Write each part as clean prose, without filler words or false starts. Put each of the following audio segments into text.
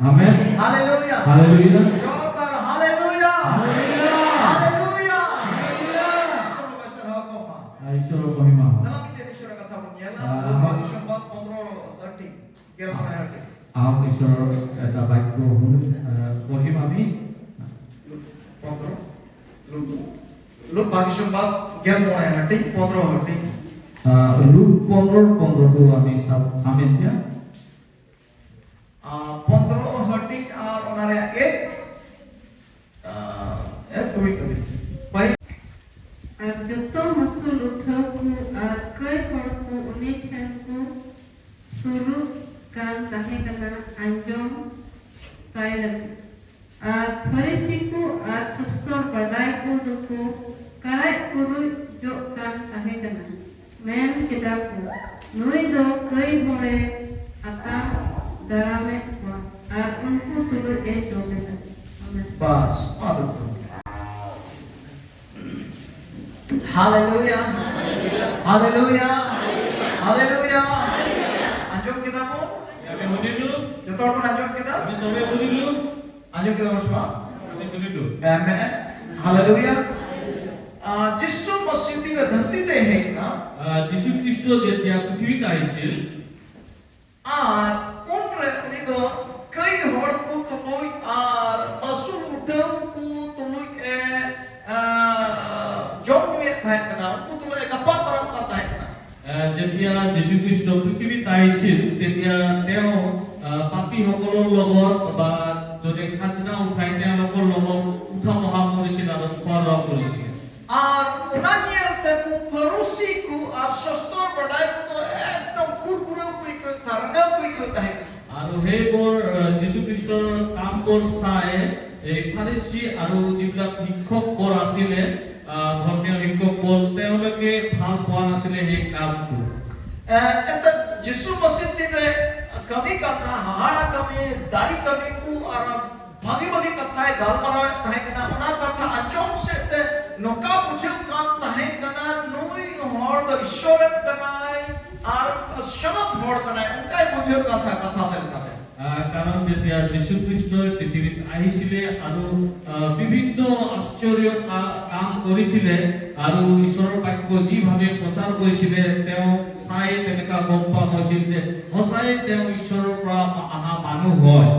আমেন। Hallelujah, hallelujah, জোৰদাৰ hallelujah, hallelujah, hallelujah. Hallelujah. ঈশ্বৰেৰ বেশেৰ হক কথা। ঈশ্বৰৰ মহিমা হোক। Dalam ini ঈশ্বৰেৰ কথা বলি না, আমাৰ- সংবাদ 15:30 11:30 আহক ঈশ্বৰৰ এটা বাক্য শুনি পঢ়িম আমি। 15 লোক ভাগী সংবাদ 11:30 15:30 লুক 15:15 আমি চাম এতিয়া। 15:30 আর ওনারে 1 2 kali. Baik. Ar joto masul uthauku ar kai horku uni thenku suruh kan tahe kana anjom tailag ar farisiku ar sustor badaiku ruku karai kuru jok kan tahe kana men kidaku nui do kai hore atam darame wa ar unku tulu e jobeta. Amen. Bas, aduh. Haleluya. Haleluya. Haleluya. Anjom kita mo? আমি শুনিলো, Joto orang pun anjom kita? আমি সবে শুনিলো, Anjom kita mo semua? আমি শুনিলো। Amen. Haleluya. যিশু মসজিদের ধরতিতে হে না যীশু খ্রিস্ট যেতিয়া পৃথিবীতে আহিছিল, আর উনরে উনি তো কই হড় কো তুলুই আর মাসুল উঠাও কো তুলুই এ জন্মে থাকে না কো তুলুই কাপা পরম কা থাকে না যেতিয়া যীশু খ্রিস্ট পৃথিবীত আহিছিল তেতিয়া তেওঁ পাপীসকলৰ লগত বা যদি খাজনা উঠাই তেওঁলোকৰ লগত উঠা বহা কৰিছিল আৰু খোৱা লোৱা কৰিছিল। আর উনানিয়ার তে কো ফরুসি কো আর সস্তর বড়াই কো একদম কুরকুরে কই কই তারগা কই কই থাকে আৰু সেইবোৰ যীশু খ্ৰীষ্টৰ কামবোৰ চাই এই ফাৰিচী আৰু যিবিলাক শিক্ষকবোৰ আছিলে, ধৰ্মীয় শিক্ষকবোৰ, তেওঁলোকে ভাল পোৱা নাছিলে সেই কামটো। এটা যিশু মসজিদে কমি কথা হাড়া কমি দাড়ি কমি কো আর ভাগি ভাগি কথা গালমারা থাকে না ওনা কথা আজম সেতে নকা বুঝেও কান থাকে না নই হড় দ ঈশ্বরের কানাই আর সনত হড় কানাই উনকাই বুঝেও কথা কথা সেন কথা কাৰণ যেতিয়া যীশু খ্ৰীষ্টই পৃথিৱীত আহিছিলে আৰু বিভিন্ন আশ্চৰ্য কাম কৰিছিলে আৰু ঈশ্বৰৰ বাক্য যিভাৱে প্ৰচাৰ কৰিছিলে, তেওঁ চাই তেনেকা গম পোৱা গৈছিল যে সঁচাই তেওঁ ঈশ্বৰৰ পৰা অহা মানুহ হয়।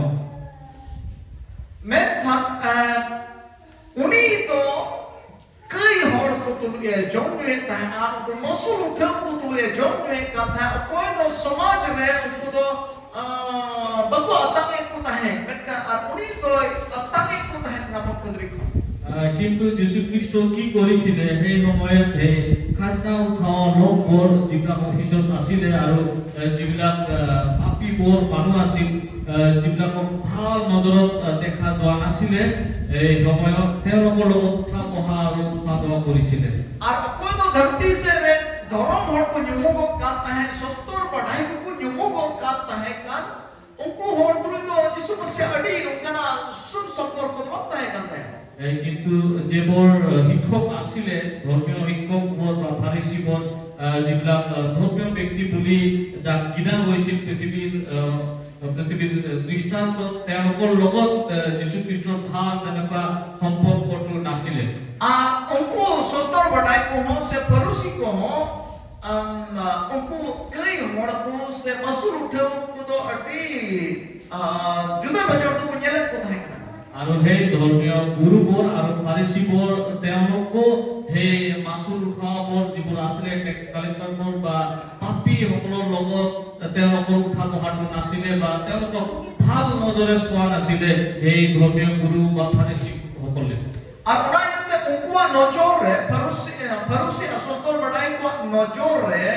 মেনখান উনি তো কই হড় কো তুলিয়ে জন্মে তাই আর তো মসুল উঠাও কো তুলিয়ে জন্মে কথা কোই তো সমাজ মে উनको तो বাকু আতাকে কো তাহে মেনখান আর উনি তো আতাকে কো তাহে নাম কদরি কিন্তু যীশু খ্ৰীষ্ট কি কৰিছিলে সেই সময়ত সেই খাজনা উঠোৱা লোকবোৰ যিবিলাক অফিচত আছিলে আৰু যিবিলাক পাপীবোৰ মানুহ আছিল, যিবিলাকক ভাল নজৰত দেখা যোৱা নাছিলে, এই সময়ত তেওঁলোকৰ লগত উঠা বহা আৰু খোৱা লোৱা কৰিছিলে। আর কোই তো ধরती से रे ধরম হড় কো নিমুগো কাতা হে সস্তর পড়াই কো নিমুগো কাতা হে কান উनको হড় তুলি তো যিশু মসিহ আডি উনকানা সুর সম্পর্ক বাতা হে কাতা হে কিন্তু যিবোৰ শিক্ষক আছিলে, ধৰ্মীয় শিক্ষকবোৰ বা ফাৰিচীবোৰ, যিবিলাক ধৰ্মীয় ব্যক্তি বুলি যাক কিনা গৈছিল পৃথিৱীৰ দৃষ্টান্তত, তেওঁলোকৰ লগত যীশু খ্ৰীষ্টৰ ভাল তেনেকুৱা সম্পৰ্কটো নাছিলে। उनको सस्तर बढ़ाई को हो से पड़ोसी को हो उनको कई हड़ को से मसूर उठे को तो अटी जुदा बजर तो कुnyele को था ना আৰু সেই ধৰ্মীয় গুৰুবোৰ আৰু ফাৰিচীবোৰ তেওঁলোকো সেই মাচুল উঠাবৰ যিবোৰ আছিলে, টেক্স কালেক্টৰবোৰ বা পাপীসকলৰ লগত তেওঁলোকৰ উঠা বহাটো নাছিলে বা তেওঁলোকক ভাল নজৰে চোৱা নাছিলে সেই ধৰ্মীয় গুৰু বা ফাৰিচীসকলে। और उना यते उनको नजर रे पड़ोसी सस्तर बढ़ाई को नजर रे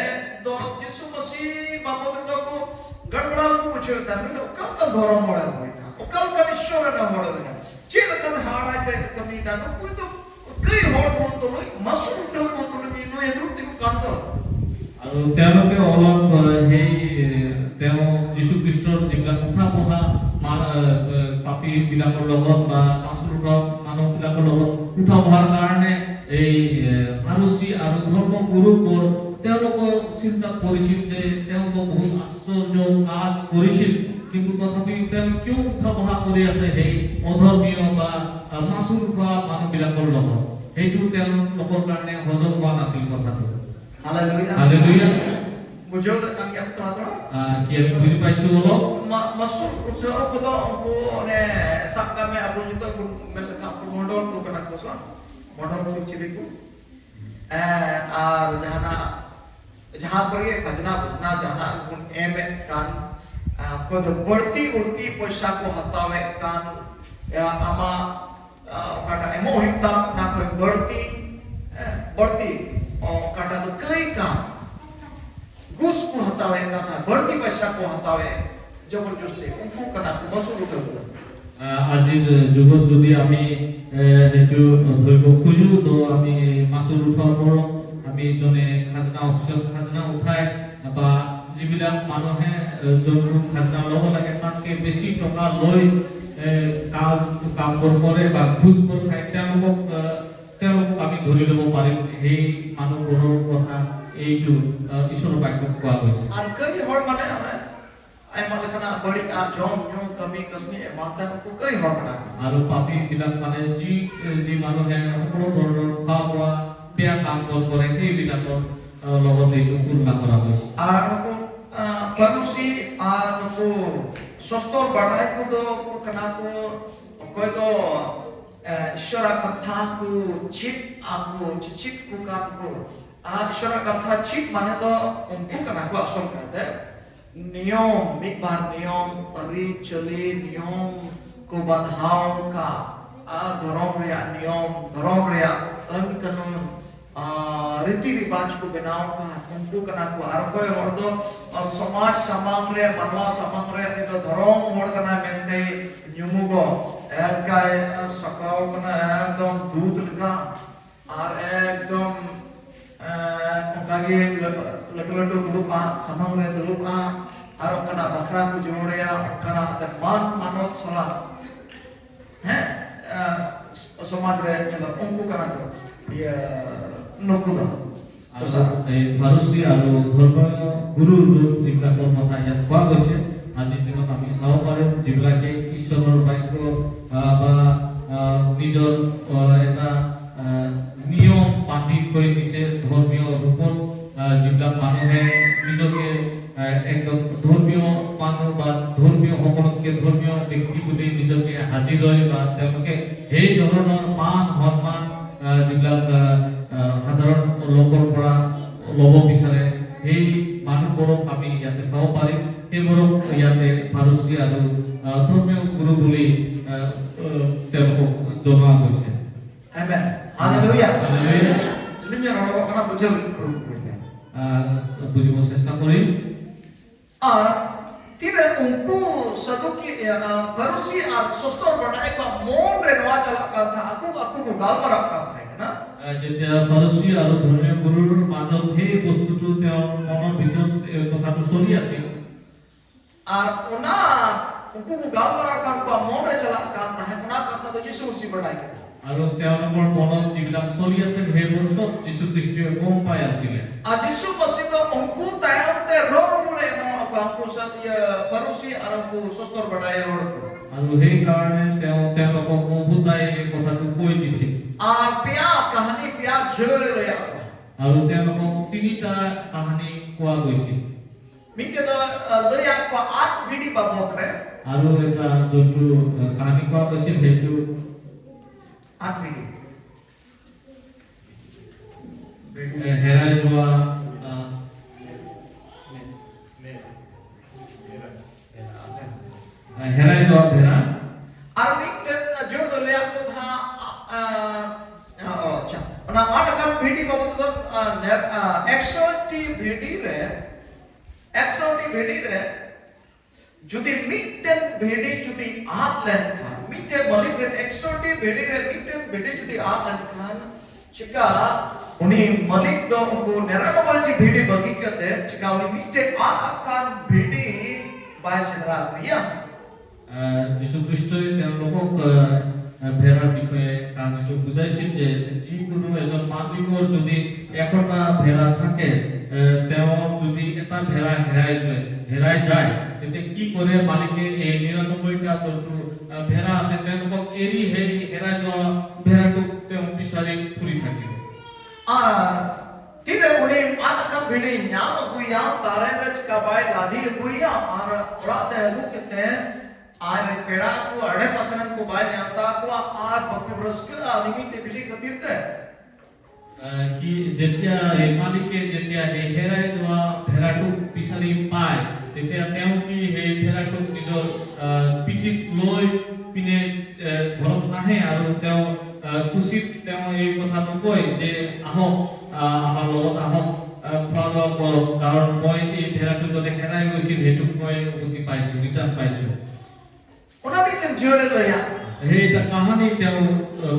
तो यीशु मसीह बाबत तो को गड़बड़ा को पूछे था मैं कब का धर्म मोड़ा हुई था कल का ईश्वर ना मोड़ा हुई चेल का हाड़ा के कमी था नो कोई तो कई हड़ को तो मसूर तो को तो नो ये रुति को कांतो আৰু তেওঁলোকে অলপ সেই তেওঁ যীশু খ্ৰীষ্টৰ যিবিলাক উঠা বহা পাপী বিলাকৰ লগত বা মাচুল উঠোৱা মানুহবিলাকৰ লগত উঠা বহাৰ কাৰণে এই ফাৰিচী আৰু ধৰ্ম গুৰুবোৰ তেওঁলোকক চিন্তা কৰিছিল যে তেওঁলোকে বহুত আশ্চৰ্য কাজ কৰিছিল, কিন্তু তথাপি তথাপি তেওঁ কিয় উঠা বহা কৰি আছে সেই অধৰ্মীয় বা মাচুল খোৱা মানুহবিলাকৰ লগত সেইটো তেওঁলোকৰ কাৰণে হজম হোৱা নাছিল কথাটো Haleluya. Hallelujah Bujur kan yang telah-telah. কি আমি বুজি পাইছো অলপ Masuk udah aku tu aku ne sak kami aku itu aku melekap modal tu kena kosong. Modal tu ciriku. Jahan pergi khazana jahan pun emet kan. Ko tu berti पैसा को हतावे kan. Ya ama kata emo hitam nak berti kata tu kai kan. घूस को हटावे करना बढ़ती पैसा को हटावे जबरदस्ती उनको करना मसूल उठा আজিৰ যুগত যদি আমি সেইটো ধৰিব খুজো তো আমি মাছুল উঠোৱাৰ পৰত আমি জনে খাজনা অফিচত খাজনা উঠাই বা যিবিলাক মানুহে যোনটো খাজনা ল'ব লাগে তাতকৈ বেছি টকা লৈ কামবোৰ কৰে বা ঘুচবোৰ খায় তেওঁলোকক আমি ধৰি ল'ব পাৰিম সেই মানুহবোৰৰ কথা এইটো ঈশ্বৰৰ বাক্যত কোৱা হৈছে আৰু কই হৰ মানে ai malakana balik jom kami kasni mantan ko kai hor kana আৰু পাপী বিলাক মানে যি মানুহে সকলো ধৰণৰ খোৱা বেয়া কাম কৰে সেইবিলাকৰ লগত এইটো তুলনা কৰা হৈছে আৰু ko parusi আৰু ko sostor badai ko do kana ko koi do ishara katha ko chit aku chit ko kam ko ishara katha chit mane do unko kana ko asal kata नियम एक बार नियम अरी चले नियम को बधाओ का धर्म रिया नियम धर्म रिया अन कानून रीति रिवाज को बनाओ का उनको कना को आरको वर्दो समाज समांग रे मनवा समांग रे नि तो धर्म होड़ कना मेंते न्युमुगो एक गाय सकाओ कना एकदम दूध लगा और एकदम kage latu dulupa samang re dulupa aro kana bakra ku joreya kana ate man manot sala samaj re nyala unku kana to ya nokuda এই ফাৰুচী আৰু ধৰ্মীয় গুৰু যিবিলাকৰ কথা ইয়াত কোৱা গৈছে আজিৰ দিনত আমি চাব পাৰোঁ যিবিলাকে ঈশ্বৰৰ বাক্য বা নিজৰ এটা নিয়ম বান্ধি থৈ দিছে ধৰ্মীয় ৰূপত যিবিলাক মানুহে নিজকে একদম ধৰ্মীয় মানুহ বা ধৰ্মীয় সকলোতকৈ ধৰ্মীয় ব্যক্তি বুলি নিজকে সাজি লয় বা তেওঁলোকে সেই ধৰণৰ মান সন্মান যিবিলাক সাধাৰণ লোকৰ পৰা ল'ব বিচাৰে সেই মানুহবোৰক আমি ইয়াতে চাব পাৰিম সেইবোৰক ইয়াতে ফাৰুচী আৰু ধৰ্মীয় গুৰু বুলি তেওঁলোকক জনোৱা হৈছে amen haleluya Haleluya. jadinya orang kana bujur guru বুজিব চেষ্টা কৰিম tidak unku saduki parusi sostor badai ko mon renwa chala katha aku ko galmara katha na যেতিয়া ফাৰুচী আৰু ধৰ্মীয় গুৰুৰ মাজত সেই বস্তুটো তেওঁৰ মনৰ ভিতৰত কথাটো চলি আছিল ona unku ko galmara katha mon re chala katha hai ona katha to Yesu si badai katha আৰু তেওঁলোকৰ মনত যিবিলাক চলি আছিল সেইবোৰ চব যীশু খ্ৰীষ্টই গম পাই আছিলে Yesu masih to unku tayante rong mulai mo aku satia parusi aku sostor badai rong আৰু সেই কাৰণে তেওঁলোকক উভতাই এই কথাটো কৈ দিছিল pia kahani pia jore le আৰু তেওঁলোকক তিনিটা কাহিনী কোৱা গৈছিল mite da le aku 8 bidi babotre আৰু এটা যোনটো কাহিনী কোৱা গৈছিল সেইটো 8 bidi হেৰাই যোৱা ভেড়া Armington jod le aku tha ona atakan bidi babotre 100 bidi re যদি মিটেন ভেডি যদি আট লেন খান মিটে বলি রে 100 ভেডি রে মিটেন ভেডি যদি আট লেন খান চিকা উনি মালিক দ উनको নেরামলটি ভেডি বগি কতে চিকা উনি মিটে আট আকান ভেডি বাই সেরা ইয়া যীশু খ্ৰীষ্টই তেওঁলোকক ভেড়াৰ বিষয়ে কাহিনীটো বুজাইছিল যে যিকোনো এজন মালিকৰ যদি 100টা ভেড়া থাকে তেওঁ যদি এটা ভেড়া হেৰাই যায় তেতিয়া কি কৰে মালিকে এই 99টা জন্তু ভেড়া আছে তেওঁলোকক এৰি সেই হেৰাই যোৱা ভেড়াটোক তেওঁ বিচাৰি ফুৰি থাকে Tidak boleh anak bini nyama kuya tarai raj kabai ladi kuya ar rata lu kete ar peda ku ade pasanan ku bai nyata ku ar bapu raska nimi te bisi katirte কি যেতিয়া এই মালিকে যেতিয়া এই হেৰাই যোৱা ভেড়াটোক বিচাৰি পায় তেতিয়া তেওঁ কি সেই ভেড়াটোক নিজৰ পিঠিত লৈ পিনে ঘৰত নাহে আৰু তেওঁ খুচিত তেওঁ এই কথা নকয় যে আহক আমাৰ লগত আহক খোৱা লোৱা কৰক কাৰণ মই এই ভেড়াটো যদি হেৰাই গৈছিল সেইটোক মই উভতি পাইছো ৰিটাৰ্ণ পাইছো ona bikin jure laya সেই এটা কাহিনী তেওঁ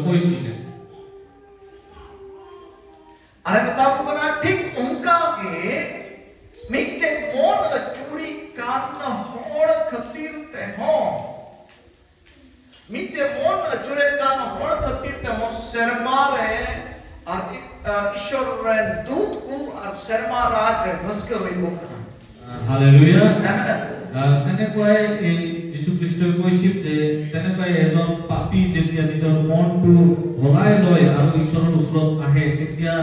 কৈছিলে are betaku kana thik unka ke mitte mon churi kan hor khatir te ho mitte mon chure kan hor khatir te ho sermare ar ishwar ren dut ku ar serma raj re raska hoibo kana hallelujah amen তেনেকৈ এই যীশু খ্ৰীষ্টই কৈছিল যে তেনেকৈ এজন পাপী যেতিয়া নিজৰ মনটো ভগাই লয় আৰু ঈশ্বৰৰ ওচৰত আহে তেতিয়া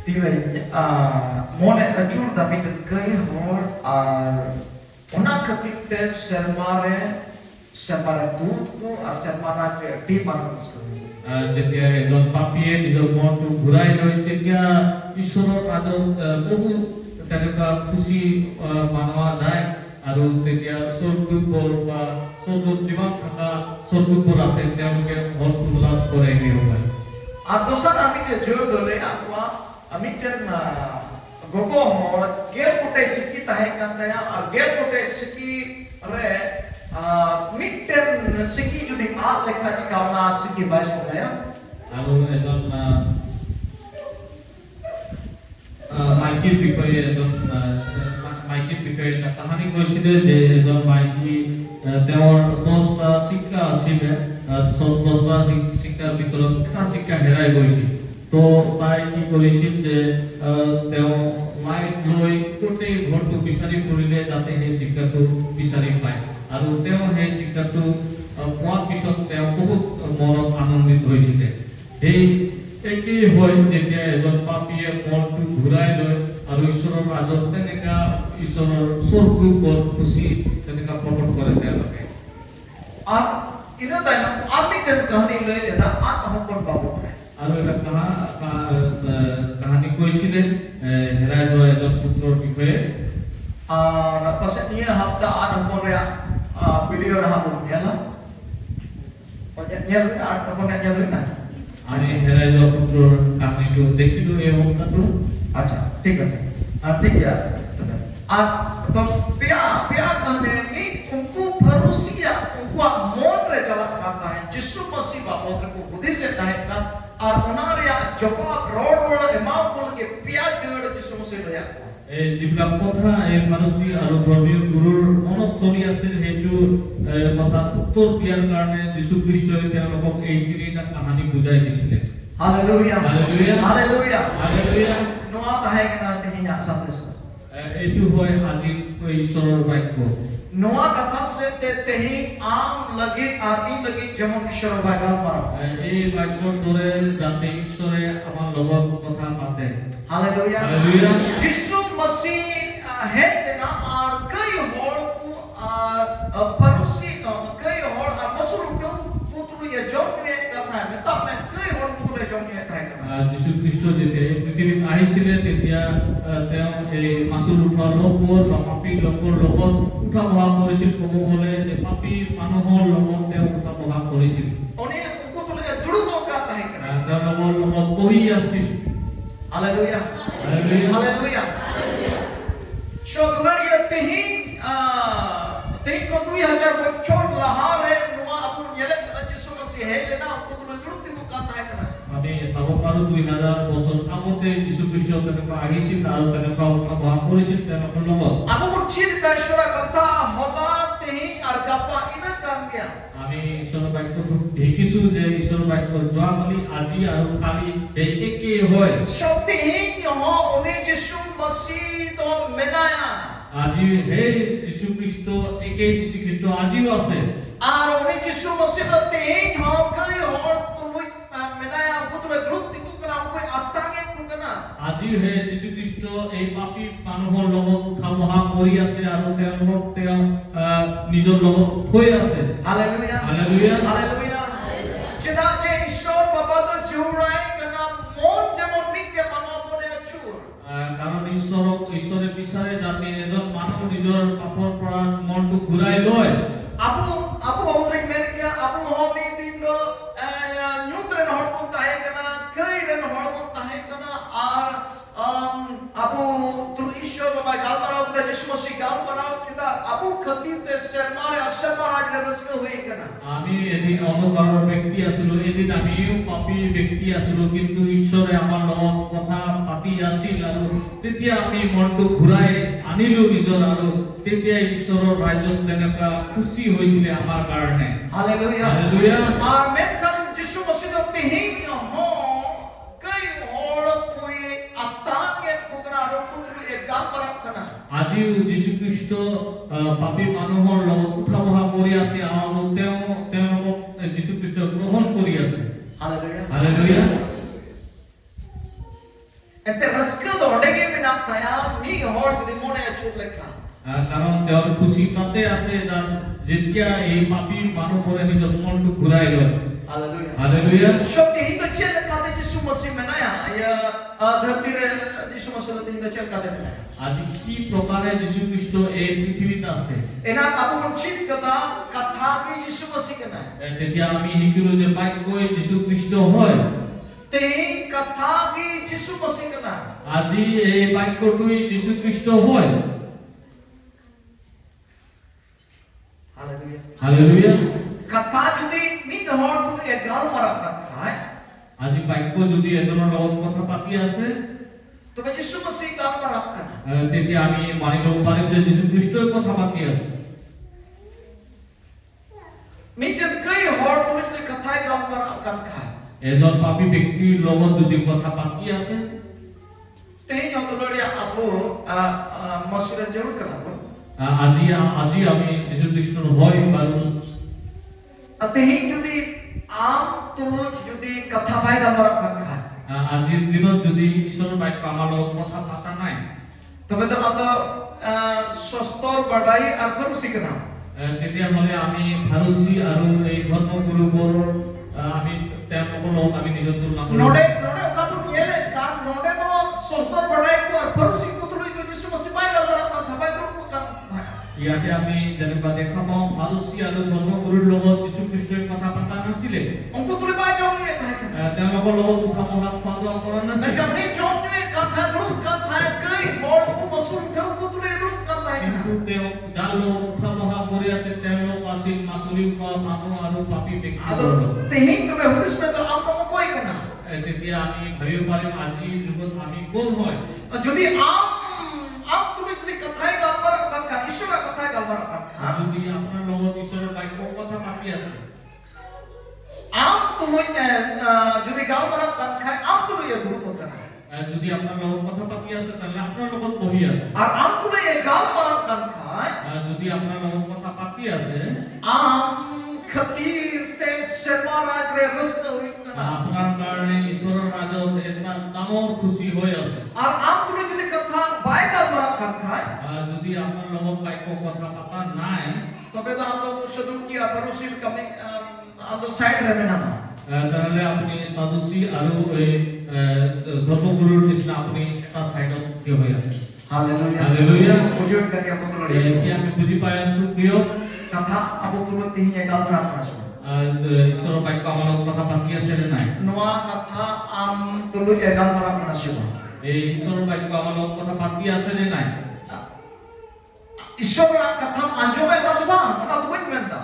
Tirai mone ajur damit kai hor ar ona khatite sermare sermare dut ku ar sermara ke di marmas ku যেতিয়া এজন পাপীয়ে নিজৰ মনটো ঘূৰাই লয় তেতিয়া ঈশ্বৰৰ আদত বহু তেনেকুৱা খুচি মনোৱা যায় আৰু তেতিয়া স্বৰ্গদূতবোৰ বা স্বৰ্গত যিমান থকা স্বৰ্গদূতবোৰ আছে তেওঁলোকে হৰ্ষ উল্লাস কৰে সেই সময় ar dosar amit jur dole akwa amit ten gogo hor gel kotai siki tahe kan daya ar gel kotai siki re mitten siki judi at lekha chikauna siki bais daya আৰু এজন মাইকীৰ বিষয়ে এজন মাইকীৰ বিষয়ে এটা কাহিনী কৈছিলে যে এজন মাইকী তেওঁৰ 10টা শিক্ষা আছিলে 10টা শিক্ষাৰ ভিতৰত এটা শিক্ষা হেৰাই গৈছিল তো তাই কি কৰিছিল যে তেওঁ লাইট লৈ গোটেই ঘৰটো বিচাৰি ফুৰিলে যাতে সেই শিক্ষাটো বিচাৰি পায় আৰু তেওঁ সেই শিক্ষাটো পোৱাৰ পিছত তেওঁ বহুত মনত আনন্দিত হৈছিলে এই একেই হয় যেতিয়া এজন পাপীয়ে মনটো ঘূৰাই লয় আৰু ঈশ্বৰৰ মাজত তেনেকা ঈশ্বৰৰ স্বৰ্গৰ খুচি তেনেকা প্ৰকট কৰে তেওঁলোকে ar ina daya amit ten kahani le eda at hopon babot re আৰু এটা কাহিনী কৈছিলে হেৰাই যোৱা এজন পুত্ৰৰ বিষয়ে pasal dia hafta at hopon re video ra hapon yala Pokoknya at hopon ya na আমি হেৰাই যোৱা পুত্ৰৰ কাহিনীটো দেখিলো এই সপ্তাহটো acha ঠিক আছে ঠিক ya আর তো pia kahane ni unku parusia unku mon re jala kata hai jisu masih babot re ko budhi se dahe kan ar onaria jawab rod wala emam bol ke pia jod jisu masih daya এই যিবিলাক কথা এই ফাৰচী আৰু ধৰ্মীয় গুৰুৰ মনত চলি আছিল সেইটো কথা উত্তৰ দিয়াৰ কাৰণে যীশু খ্ৰীষ্টই তেওঁলোকক এই তিনিটা কাহিনী বুজাই দিছিলে haleluya Haleluya. haleluya hallelujah noa dahe kana tehinya sampai এইটো হয় আজিৰ ঈশ্বৰৰ বাক্য noa kata se tehi am lagi in lagi jemon ishwar bagal maro এই বাক্যৰ দৰে যাতে ঈশ্বৰে আমাৰ লগত কথা পাতে haleluya Haleluya. jisu masih hai na ar kai hor ku parusi kai hor masur ku putru ya jom ne kata hai meta ne kai hor putru ya jom ne thai যীশু খ্ৰীষ্ট যেতিয়া এই পৃথিৱীত আহিছিলে তেতিয়া তেওঁ এই মাছুল উঠোৱা লোকবোৰ বা পাপী লোকৰ লগত উঠা বহা কৰিছিল ক'ব গ'লে যে পাপী মানুহৰ লগত তেওঁ উঠা বহা কৰিছিল oni ku tu le duru mo kata hai kana তেওঁলোকৰ লগত বহি আছিল haleluya Haleluya. haleluya so gloria tehi ko 2000 bocor lahare noa apun yele kana jisu masih hai le na ku tu le duru ti mo kata hai kana আমি চাব পাৰোঁ 2000 বছৰ আগতে যীশু খ্ৰীষ্ট তেনেকুৱা আহিছিল আৰু তেনেকুৱা উঠা বহা কৰিছিল তেওঁলোকৰ লগত aku mencit kaisura kata hola tehi ar gapa ina kan dia আমি ঈশ্বৰৰ বাক্যটো দেখিছো যে ঈশ্বৰৰ বাক্য যোৱাকালি আজি আৰু কালি এই একেই হয় So tihin ho uni Jisu Masih to menaya. আজি সেই যীশু খ্ৰীষ্ট একেই যীশু খ্ৰীষ্ট আজিও আছে Ar uni Jisu Masih to tihin ho kai hor tului menaya putule drut tiku kana koi atange ku kana. আজিও সেই যীশু খ্ৰীষ্ট এই পাপী মানুহৰ লগত উঠা বহা কৰি আছে আৰু তেওঁলোকক তেওঁ নিজৰ লগত থৈ আছে Hallelujah. Hallelujah. Hallelujah. Cheda je Ishwar Baba to jurai kana mon jemon nikke manapone achur. কাৰণ ঈশ্বৰে বিচাৰে যাতে এজন মানুহ নিজৰ পাপৰ পৰা মনটো ঘূৰাই লয় Apu babu trik merkia apu hobi dindo nyutren hormon tahe kana kai ren hormon tahe kana ar apu tur Ishwar Baba galmarao kita Jisu Masih galmarao kita apu khatir te sermare asharmaraj re raska hui kana. আমি এদিন অন্ধকাৰৰ ব্যক্তি আছিলো এদিন আমিও পাপী ব্যক্তি আছিলো কিন্তু ঈশ্বৰে আমাৰ লগত কথা পাতি আছিল আৰু তেতিয়া আমি মনটো ঘূৰাই আনিলো নিজৰ আৰু তেতিয়া ঈশ্বৰৰ ৰাজ্যত তেনেকুৱা খুচি হৈছিলে আমাৰ কাৰণে Hallelujah. Hallelujah. Ar menkan Jisu Masih to tihin ho kai hor koi atange ku kana aru putru e galmarao kana. আজিও যীশু খ্ৰীষ্ট পাপী মানুহৰ লগত উঠা বহা কৰি আছে আৰু তেওঁলোকক যীশু খ্ৰীষ্ট গ্ৰহণ কৰি আছে Hallelujah. Hallelujah Ente raska do odege minak taya ni hor jodi mone achur lekha. কাৰণ তেওঁৰ খুচি তাতে আছে যেতিয়া এই পাপী মানুহবোৰে নিজৰ মনটো ঘূৰাই লয় Hallelujah. Hallelujah Shokti hindu chel kate Jisu Masih menaya ya dharti re Jisu Masih to hindu chel kate menaya. আজি কি প্ৰকাৰে যীশু খ্ৰীষ্ট এই পৃথিৱীত আছে Enak apu mencip kata katha ke Jisu Masih kana. তেতিয়া আমি শিকিলো যে বাক্যই যীশু খ্ৰীষ্ট হয় Te katha ke Jisu Masih kana. আজি এই বাক্যটোই যীশু খ্ৰীষ্ট হয় Hallelujah. Hallelujah Katha jodi min hor tu e galmarao katha আজি বাক্য যদি এজনৰ লগত কথা পাতি আছে tobe Jisu Masih galmarao kana. তেতিয়া আমি মানি ল'ব পাৰিম যে যীশু খ্ৰীষ্টই কথা পাতি আছে Miten kai hor tu ni katha galmarao katha. এজন পাপী ব্যক্তিৰ লগত যদি কথা পাতি আছে Te nyotoloria apu Masih jarur kana pun. আজি আমি যীশু খ্ৰীষ্টৰ হয় বাৰু Tehin jodi am tulu jodi katha bai galmarao katha. আজিৰ দিনত যদি ঈশ্বৰৰ বাক্য আমাৰ লগত কথা পাতা নাই Tobe to ando sostor badai ar parusi kana. তেতিয়াহ'লে আমি ফাৰুচী আৰু এই ধৰ্মগুৰুবোৰ আমি তেওঁলোকৰ লগত আমি নিজৰ তুলনা কৰোঁ Node kapun yele kan node to sostor badai ko ar parusi ko tulu jo Jisu Masih bai galmarao katha bai to kan. ইয়াতে আমি যেনেকুৱা দেখা পাওঁ ফাৰুচী আৰু ধৰ্মগুৰুৰ লগত যীশু খ্ৰীষ্টই কথা পাতা নাছিলে Ongko tulu bai jong ye thai kana. তেওঁলোকৰ লগত উঠা বহা খোৱা লোৱা কৰা নাছিল Mereka ni jong ye katha drut katha kai hor ko masul thau ko tulu drut katha কিন্তু kana. তেওঁ যাৰ লগত উঠা বহা কৰি আছে তেওঁলোক আছিল মাচুলি খোৱা মানুহ আৰু পাপী ব্যক্তিবোৰ Ado tehin tobe hudus me to am to koi kana. তেতিয়া আমি ভাবিব পাৰিম আজিৰ যুগত আমি কোন হয় Jodi am tulu jodi katha galmarao katha Ishwar katha galmarao katha. যদি আপোনাৰ লগত ঈশ্বৰৰ বাক্য কথা পাতি আছে Am tulu jodi galmarao katha am tulu ye drut kana. যদি আপোনাৰ লগত কথা পাতি আছে তাহলে আপোনাৰ লগত বহি আছে Ar am tulu ye galmarao katha যদি আপোনাৰ লগত কথা পাতি আছে am khatir te sermaraj re raska hui kana. আপোনাৰ কাৰণে ঈশ্বৰৰ ৰাজত এটা ডাঙৰ খুচি হৈ আছে Ar am tulu jodi katha bai galmarao katha যদি আপোনাৰ লগত বাক্য কথা পাতা নাই tobe to ando sedukia parusir kami ando side re menama. তাহলে আপুনি সাদুচী আৰু এই ধৰ্মগুৰুৰ নিচিনা আপুনি এটা চাইডত থিয় হৈ আছে Hallelujah. Hallelujah Ujung kaki apu tulu কি dia. আমি বুজি পাই আছো প্ৰিয় Katha apu tulu tihinya galmarao kana semua. ঈশ্বৰৰ বাক্য আমাৰ লগত কথা পাতি আছে নে নাই Noa katha am tulu ye galmarao kana semua. এই ঈশ্বৰৰ বাক্য আমাৰ লগত কথা পাতি আছে নে নাই Ishwar katha anjome kana ba mana tu bin menta.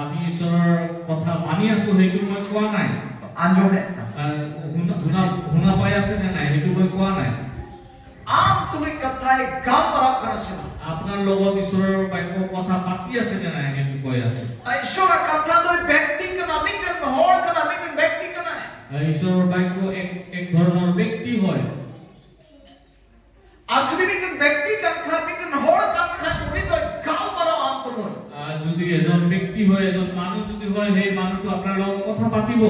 আমি ঈশ্বৰৰ কথা মানি আছো সেইটো মই কোৱা নাই Anjome. শুনা পাই আছে নে নাই সেইটো মই কোৱা নাই Am tulu katha galmarao kana semua. আপোনাৰ লগত ঈশ্বৰৰ বাক্য কথা পাতি আছে নে নাই সেইটো কৈ আছে Ishwar katha do ব্যক্তি kana minten ঈশ্বৰৰ বাক্য এক ধৰণৰ ব্যক্তি হয় আর যদি মিটেন ব্যক্তি কাঙ্ক্ষা মিটেন হড় কাঙ্ক্ষা উনি তো গাও মারা আন্তমন যদি এজন ব্যক্তি হয় এজন মানুহ যদি হয় সেই মানুহটো আপোনাৰ লগত কথা পাতিব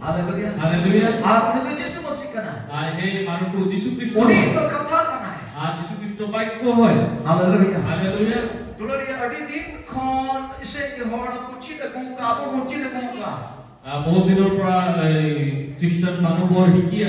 হালেলুয়া হালেলুয়া আৰ উনি তো যিশু মসিহ কানা সেই মানুহটো যীশু খ্ৰীষ্ট উনি হয়। তো কথা কানা যীশু খ্ৰীষ্ট বাক্য হয় হালেলুয়া হালেলুয়া দুলরিয়া আদি দিন খন ইসে কি হড় কুচি তে গুকা আবু মুচি তে গুকা বহু দিনৰ পৰা খ্ৰীষ্টান মানুহবোৰ শিকি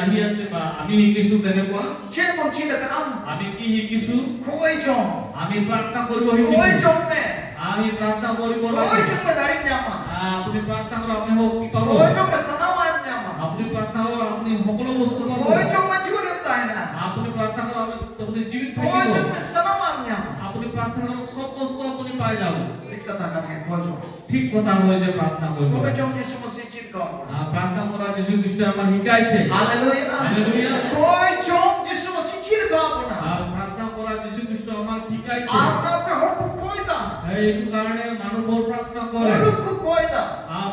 আহি আছে বা আমি শিকিছো তেনেকুৱা যে মুচি তে কাম আমি কি শিকিছো কই জম আমি প্ৰাৰ্থনা কৰিব কই শিকিছো জম মে আমি প্ৰাৰ্থনা কৰিব কই লাগে জম মে দাঁড়ি নামা আপুনি প্ৰাৰ্থনা কৰক আপুনি শক্তি পাব কই জম মে সানামা নামা আপুনি প্ৰাৰ্থনা কৰক আপুনি সকলো বস্তু পাব কই জম মে জীবন তাই না আপুনি প্ৰাৰ্থনা কৰক আপুনি জীবিত কই থাকিব জম মে সানামা নামা আপুনি প্ৰাৰ্থনা কৰক সব বস্তু আপুনি পাই যাব ঠিক কথা কানে কই জম ঠিক কথা হয় যে প্ৰাৰ্থনা কৰিব কই জম যিশু মসিহ চিত গাও প্ৰাৰ্থনা কৰা যীশু খ্ৰীষ্টই আমাক শিকাইছে হালেলুয়া হালেলুয়া কই জম যিশু মসিহ চিত গাও না প্ৰাৰ্থনা কৰা যীশু খ্ৰীষ্ট আমাক শিকাইছে আপনাতে হড় কই দা এইটো কাৰণে মানুহবোৰ প্ৰাৰ্থনা কৰে হড় কই দা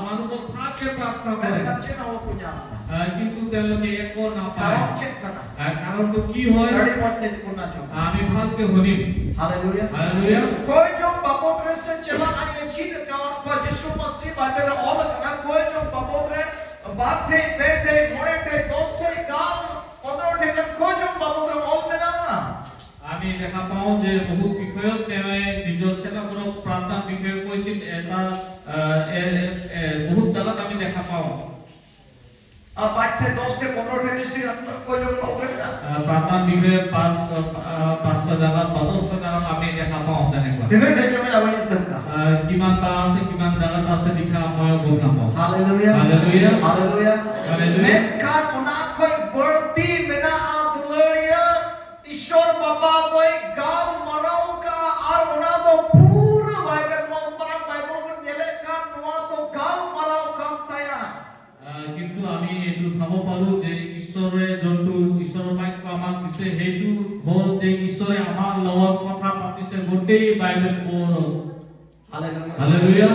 মানুহবোৰ ভালকে প্ৰাৰ্থনা কৰে কাছে না ও পুnya কিন্তু তেওঁলোকে একো নাপায় কাৰণ চেক কানা কাৰণটো কি হয় গাড়ি পড়তে কোনা জম আমি ভালকে শুনিম हालेलुया হালেলুয়া कोई जो बापोत्रे से चला आने चीज का पर यीशु मसीह बाइबल ऑल ना कोई जो बापोत्रे बाथे बेटे मोड़े दोस्ते गाल पदर ठेकन कोई जो बापोत्रे ऑल में ना আমি দেখা পাওঁ যে বহুত বিষয়ত তেওঁ নিজৰ চেলাবোৰক প্ৰাৰ্থনা বিষয়ে কৈছিল এটা বহুত জাগাত আমি দেখা পাওঁ अब बाथे दोस्ते पदर ठेकन कोई जो बापोत्रे ना প্ৰাৰ্থনা বিষয়ে পাঁচটা জাগাত বা 10টা জাগাত আমি দেখা পাওঁ তেনেকুৱা दिने डेजो में आवई सबका কিমান বা আছে কিমান জাগাত আছে লিখা মই গম নাপাওঁ हालेलुया हालेलुया हालेलुया हालेलुया मैं कान उना कोई बढ़ती मेना आदुलरिया ईश्वर बाबा कोई गाव मराव का और उना तो पूरा बाइबल में ऊपर बाइबल में नेले कान उना तो गाव मराव का तया কিন্তু আমি এইটো চাব পাৰো যে ঈশ্বৰে যোনটো ঈশ্বৰৰ বাক্য আমাক দিছে সেইটো হ'ল যে ঈশ্বৰে আমাৰ লগত কথা পাতিছে গোটেই বাইবেল পঢ়ক हालेलुया হালেলুয়া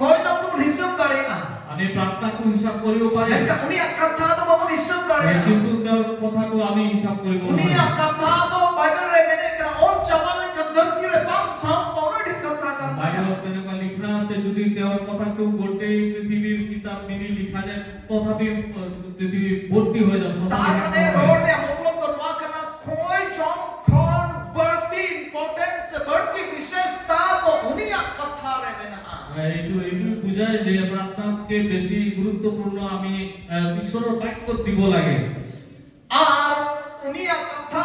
कोई तो तुम हिसाब करेगा আমি প্ৰাৰ্থনাটো হিচাপ কৰিব পাৰিম लेकिन उन्हीं कथा तो बाबू हिसाब करेगा কিন্তু তেওঁৰ কথাটো আমি হিচাপ কৰিব उन्हीं নোৱাৰিম कथा तो बाइबल रे मैंने करा और चमन का धरती रे बाप साम पौने कथा का বাইবেলত তেনেকুৱা লিখা আছে যদি তেওঁৰ কথাটো গোটেই পৃথিৱীৰ কিতাপ মিলি লিখা যায় তথাপি পৃথিৱী ভৰ্তি হৈ যাব तारने रोड ने मतलब तो नुआ करना कोई जॉन कौन बढ़ती इंपॉर्टेंस से बढ़ती विशेषता तो उन्हीं कथा रे में ना এইটো বুজায় যে প্ৰাৰ্থনাতকে বেছি গুৰুত্বপূৰ্ণ আমি ঈশ্বৰৰ বাক্যত দিব লাগে और उन्हीं कथा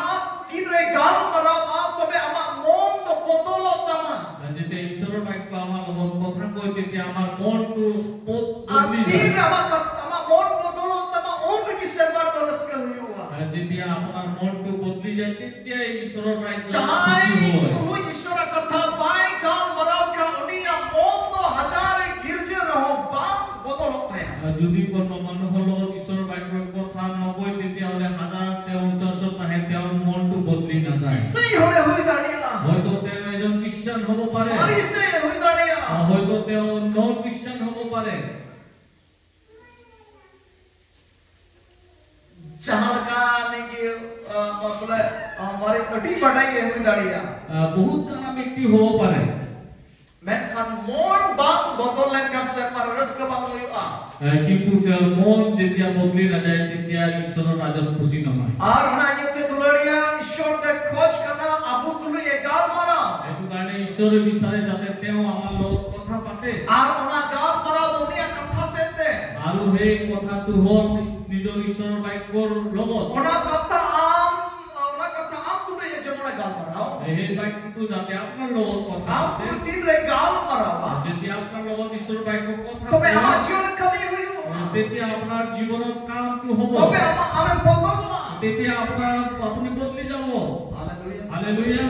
तीन रे गाल मरावा तबे आमा मन तो बदलो तना যেতিয়া ঈশ্বৰৰ বাক্য আমাৰ লগত কথা কয় তেতিয়া আমাৰ মনটো और तीन रे आमा मन बदलो तमा उम्र की सेवा करस के हुआ যেতিয়া আপোনাৰ মনটো বদলি যায় তেতিয়া ঈশ্বৰৰ বাক্য चाहे খুশি হয় तू ईश्वर कथा बाय गाल मराव का उन्हीं मन तो हजार गिरजे रहो बाप बदलो है যদি কোনো মানুহৰ লগত ঈশ্বৰৰ বাক্যৰ কথা নকয় তেতিয়াহ'লে হাজাৰ তেওঁৰ চৰ্চত আহে তেওঁৰ মনটো বদলি নাযায় इससे ही होले हुई दाड़िया হয়তো তেওঁ এজন খ্ৰীষ্টান হ'ব পাৰে और इससे हुई दाड़िया হয়তো তেওঁ নন খ্ৰীষ্টান হ'ব পাৰে जहां का ने की मतलब हमारी अटी पढ़ाई है हुई दाड़िया বহুত জনা ব্যক্তি হ'ব পাৰে मैं खान मोन बात बदलने का से पर रस का बात हुई কিন্তু তেওঁৰ মন যেতিয়া বদলি নাযায় তেতিয়া ঈশ্বৰৰ ৰাজত খুচি নহয় और ना ये ते दुलड़िया ईश्वर ते खोज करना अबू तुलु ये गाल मारा এইটো কাৰণে ঈশ্বৰে বিচাৰে যাতে তেওঁ আমাৰ লগত কথা পাতে और उना गाल मारा दुनिया कथा से ते আৰু সেই কথাটো হ'ল নিজৰ ঈশ্বৰৰ বাক্যৰ লগত उना कथा आम तुलु ये जमुना गाल मारा সেই বাক্যটো যাতে আপোনাৰ লগত কথা आम পাতে तुलु तीन रे गाल मारा যেতিয়া আপোনাৰ লগত ঈশ্বৰৰ বাক্য কথা तो मैं কয়, आमा जीवन कभी हुई তেতিয়া আপোনাৰ জীৱনত কামটো হ'ব तो मैं आमा हमें बदलवा তেতিয়া আপুনি বদলি যাব हालेलुया হালেলুয়া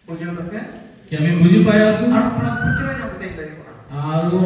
बुझियो तो क्या কি আমি বুজি পাই আছো और थोड़ा पूछ रहे हैं देख ले আৰু